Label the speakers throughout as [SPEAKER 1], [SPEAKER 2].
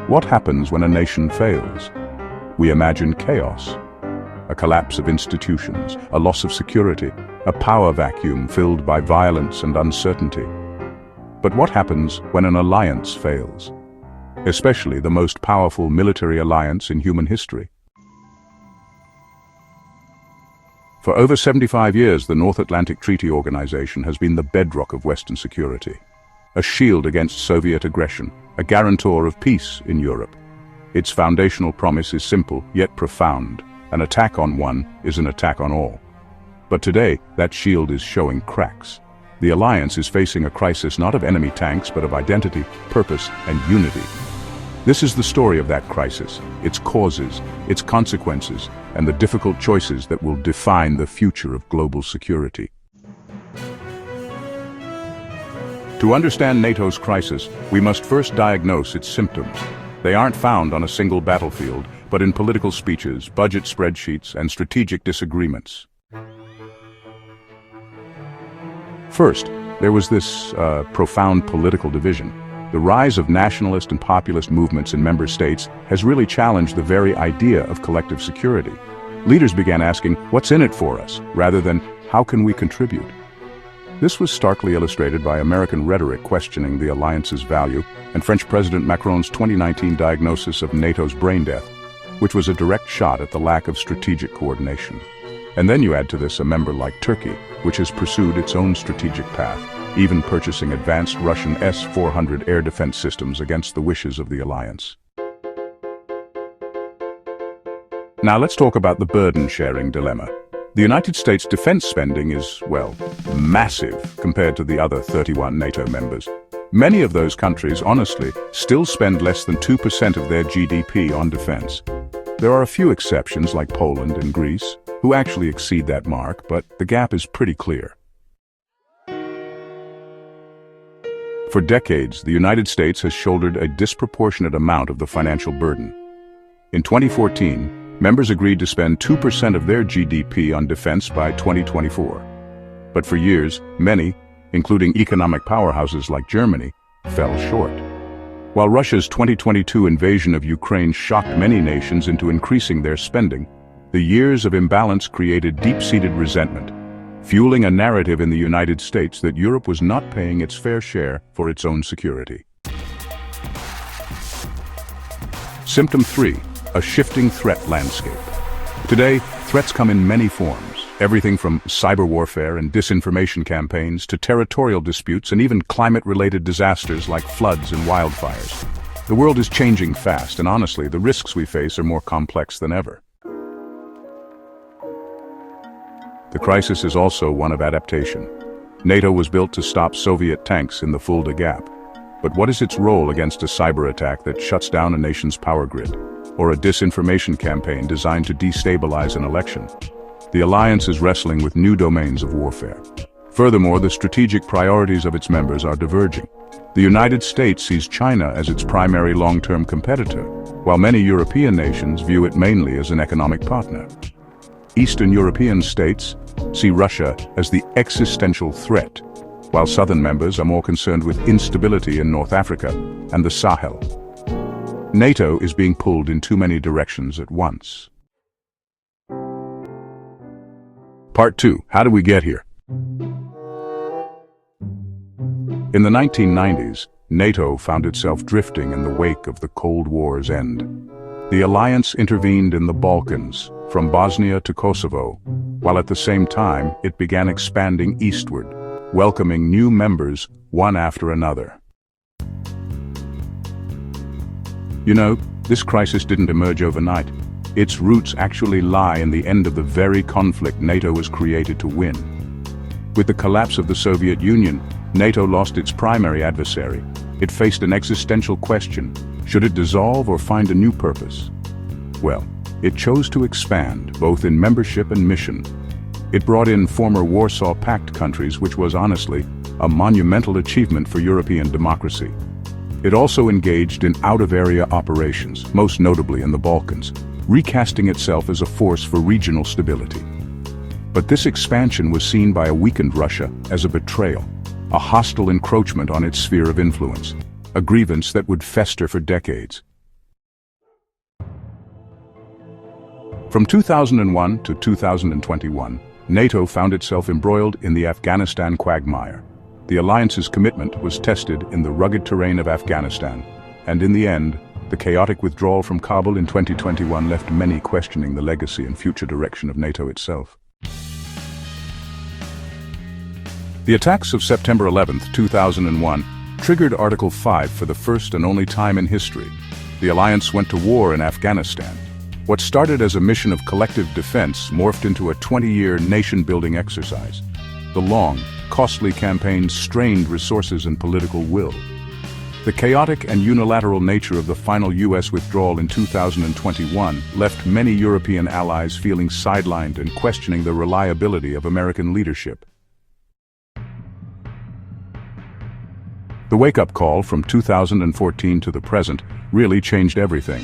[SPEAKER 1] What happens when a nation fails? We imagine chaos, a collapse of institutions, a loss of security, a power vacuum filled by violence and uncertainty. But what happens when an alliance fails? Especially the most powerful military alliance in human history. For over 75 years, the North Atlantic Treaty Organization has been the bedrock of Western security, a shield against Soviet aggression, a guarantor of peace in Europe. Its foundational promise is simple yet profound. An attack on one is an attack on all. But today, that shield is showing cracks. The alliance is facing a crisis not of enemy tanks, but of identity, purpose, and unity. This is the story of that crisis, its causes, its consequences, and the difficult choices that will define the future of global security. To understand NATO's crisis, we must first diagnose its symptoms. They aren't found on a single battlefield, but in political speeches, budget spreadsheets, and strategic disagreements. First, there was this profound political division. The rise of nationalist and populist movements in member states has really challenged the very idea of collective security. Leaders began asking, what's in it for us, rather than how can we contribute? This was starkly illustrated by American rhetoric questioning the alliance's value and French President Macron's 2019 diagnosis of NATO's brain death, which was a direct shot at the lack of strategic coordination. And then you add to this a member like Turkey, which has pursued its own strategic path, even purchasing advanced Russian S-400 air defense systems against the wishes of the alliance. Now let's talk about the burden-sharing dilemma. The United States defense spending is, well, massive compared to the other 31 NATO members. Many of those countries, honestly, still spend less than 2% of their GDP on defense. There are a few exceptions like Poland and Greece, who actually exceed that mark, but the gap is pretty clear. For decades, the United States has shouldered a disproportionate amount of the financial burden. In 2014, members agreed to spend 2% of their GDP on defense by 2024. But for years, many, including economic powerhouses like Germany, fell short. While Russia's 2022 invasion of Ukraine shocked many nations into increasing their spending, the years of imbalance created deep-seated resentment, fueling a narrative in the United States that Europe was not paying its fair share for its own security. Symptom 3. A shifting threat landscape. Today, threats come in many forms, everything from cyber warfare and disinformation campaigns to territorial disputes and even climate-related disasters like floods and wildfires. The world is changing fast, and honestly, the risks we face are more complex than ever. The crisis is also one of adaptation. NATO was built to stop Soviet tanks in the Fulda Gap. But what is its role against a cyber attack that shuts down a nation's power grid, or a disinformation campaign designed to destabilize an election? The alliance is wrestling with new domains of warfare. Furthermore, the strategic priorities of its members are diverging. The United States sees China as its primary long-term competitor, while many European nations view it mainly as an economic partner. Eastern European states see Russia as the existential threat, while southern members are more concerned with instability in North Africa and the Sahel. NATO is being pulled in too many directions at once. Part 2. How did we get here? In the 1990s, NATO found itself drifting in the wake of the Cold War's end. The alliance intervened in the Balkans, from Bosnia to Kosovo, while at the same time it began expanding eastward, welcoming new members one after another. You know, this crisis didn't emerge overnight. Its roots actually lie in the end of the very conflict NATO was created to win. With the collapse of the Soviet Union, NATO lost its primary adversary. It faced an existential question: should it dissolve or find a new purpose? Well, it chose to expand, both in membership and mission. It brought in former Warsaw Pact countries, which was honestly a monumental achievement for European democracy. It also engaged in out-of-area operations, most notably in the Balkans, recasting itself as a force for regional stability. But this expansion was seen by a weakened Russia as a betrayal, a hostile encroachment on its sphere of influence, a grievance that would fester for decades. From 2001 to 2021, NATO found itself embroiled in the Afghanistan quagmire. The alliance's commitment was tested in the rugged terrain of Afghanistan, and in the end, the chaotic withdrawal from Kabul in 2021 left many questioning the legacy and future direction of NATO itself. The attacks of September 11, 2001, triggered Article 5 for the first and only time in history. The alliance went to war in Afghanistan. What started as a mission of collective defense morphed into a 20-year nation-building exercise. The long, costly campaign strained resources and political will. The chaotic and unilateral nature of the final U.S. withdrawal in 2021 left many European allies feeling sidelined and questioning the reliability of American leadership. The wake-up call from 2014 to the present really changed everything.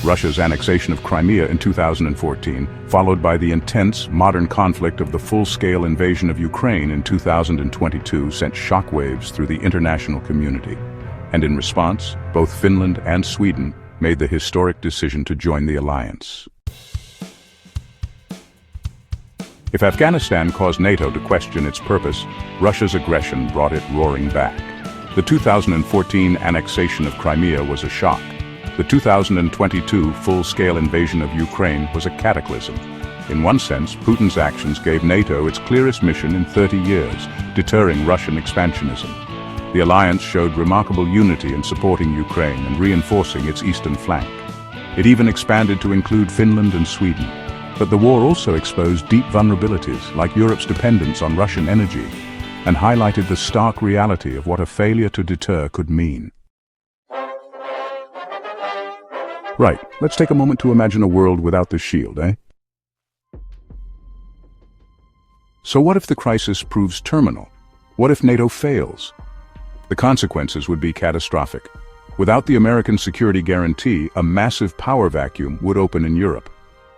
[SPEAKER 1] Russia's annexation of Crimea in 2014, followed by the intense, modern conflict of the full-scale invasion of Ukraine in 2022, sent shockwaves through the international community. And in response, both Finland and Sweden made the historic decision to join the alliance. If Afghanistan caused NATO to question its purpose, Russia's aggression brought it roaring back. The 2014 annexation of Crimea was a shock. The 2022 full-scale invasion of Ukraine was a cataclysm. In one sense, Putin's actions gave NATO its clearest mission in 30 years, deterring Russian expansionism. The alliance showed remarkable unity in supporting Ukraine and reinforcing its eastern flank. It even expanded to include Finland and Sweden. But the war also exposed deep vulnerabilities, like Europe's dependence on Russian energy, and highlighted the stark reality of what a failure to deter could mean. Right, let's take a moment to imagine a world without the shield, eh? So what if the crisis proves terminal? What if NATO fails? The consequences would be catastrophic. Without the American security guarantee, a massive power vacuum would open in Europe.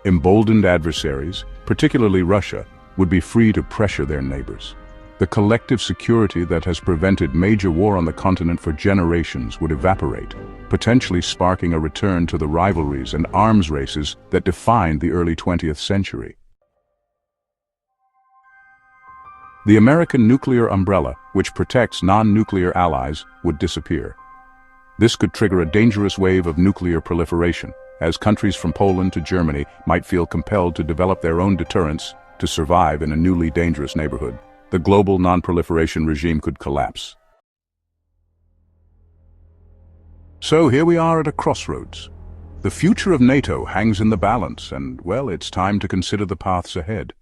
[SPEAKER 1] Emboldened adversaries, particularly Russia, would be free to pressure their neighbors. The collective security that has prevented major war on the continent for generations would evaporate, potentially sparking a return to the rivalries and arms races that defined the early 20th century. The American nuclear umbrella, which protects non-nuclear allies, would disappear. This could trigger a dangerous wave of nuclear proliferation, as countries from Poland to Germany might feel compelled to develop their own deterrents to survive in a newly dangerous neighborhood. The global non-proliferation regime could collapse. So here we are at a crossroads. The future of NATO hangs in the balance, and, well, it's time to consider the paths ahead.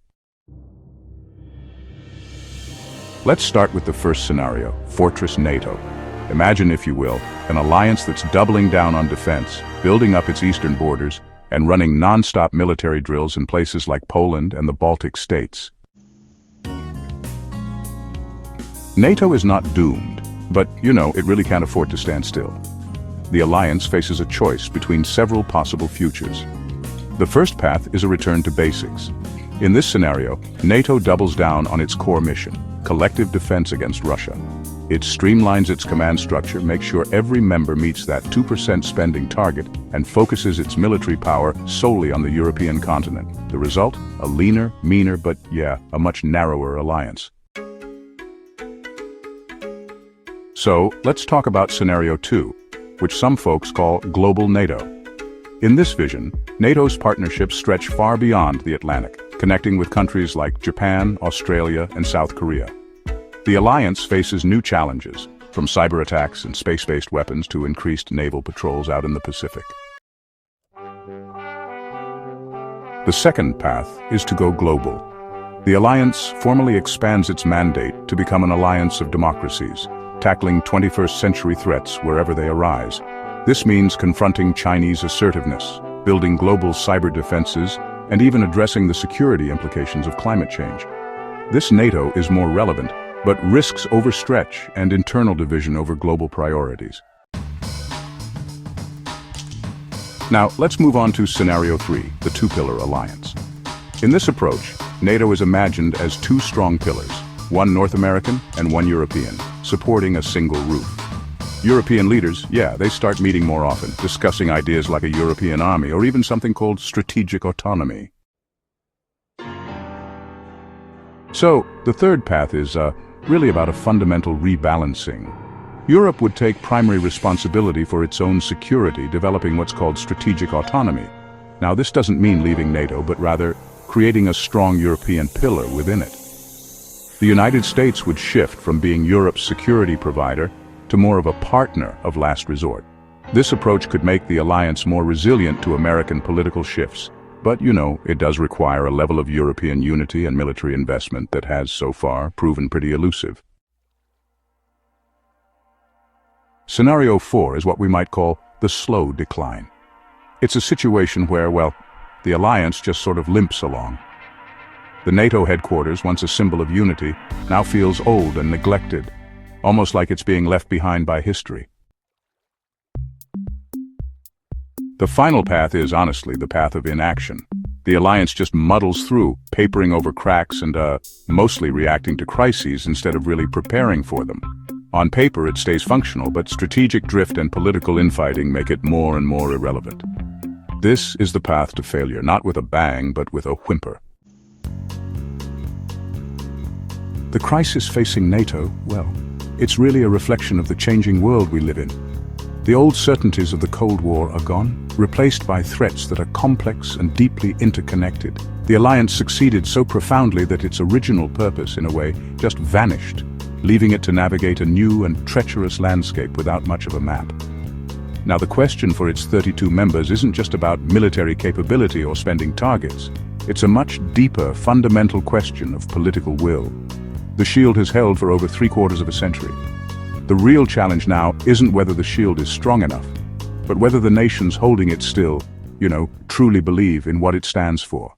[SPEAKER 1] Let's start with the first scenario, Fortress NATO. Imagine, if you will, an alliance that's doubling down on defense, building up its eastern borders, and running non-stop military drills in places like Poland and the Baltic states. NATO is not doomed, but, it really can't afford to stand still. The alliance faces a choice between several possible futures. The first path is a return to basics. In this scenario, NATO doubles down on its core mission, collective defense against Russia. It streamlines its command structure, makes sure every member meets that 2% spending target, and focuses its military power solely on the European continent. The result? A leaner, meaner, but a much narrower alliance. So, let's talk about Scenario 2, which some folks call Global NATO. In this vision, NATO's partnerships stretch far beyond the Atlantic, connecting with countries like Japan, Australia, and South Korea. The alliance faces new challenges, from cyber attacks and space-based weapons to increased naval patrols out in the Pacific. The second path is to go global. The alliance formally expands its mandate to become an alliance of democracies, tackling 21st century threats wherever they arise. This means confronting Chinese assertiveness, building global cyber defenses, and even addressing the security implications of climate change. This NATO is more relevant, but risks overstretch and internal division over global priorities. Now, let's move on to Scenario 3, the two-pillar alliance. In this approach, NATO is imagined as two strong pillars, one North American and one European, supporting a single roof. European leaders, yeah, they start meeting more often, discussing ideas like a European army or even something called strategic autonomy. So, the third path is really about a fundamental rebalancing. Europe would take primary responsibility for its own security, developing what's called strategic autonomy. Now, this doesn't mean leaving NATO, but rather creating a strong European pillar within it. The United States would shift from being Europe's security provider to more of a partner of last resort. This approach could make the alliance more resilient to American political shifts. But, it does require a level of European unity and military investment that has, so far, proven pretty elusive. Scenario 4 is what we might call the slow decline. It's a situation where, the alliance just sort of limps along. The NATO headquarters, once a symbol of unity, now feels old and neglected, almost like it's being left behind by history. The final path is, honestly, the path of inaction. The alliance just muddles through, papering over cracks and mostly reacting to crises instead of really preparing for them. On paper, it stays functional, but strategic drift and political infighting make it more and more irrelevant. This is the path to failure, not with a bang, but with a whimper. The crisis facing NATO, it's really a reflection of the changing world we live in. The old certainties of the Cold War are gone, replaced by threats that are complex and deeply interconnected. The alliance succeeded so profoundly that its original purpose, in a way, just vanished, leaving it to navigate a new and treacherous landscape without much of a map. Now, the question for its 32 members isn't just about military capability or spending targets. It's a much deeper, fundamental question of political will. The shield has held for over 3/4 of a century. The real challenge now isn't whether the shield is strong enough, but whether the nations holding it still, truly believe in what it stands for.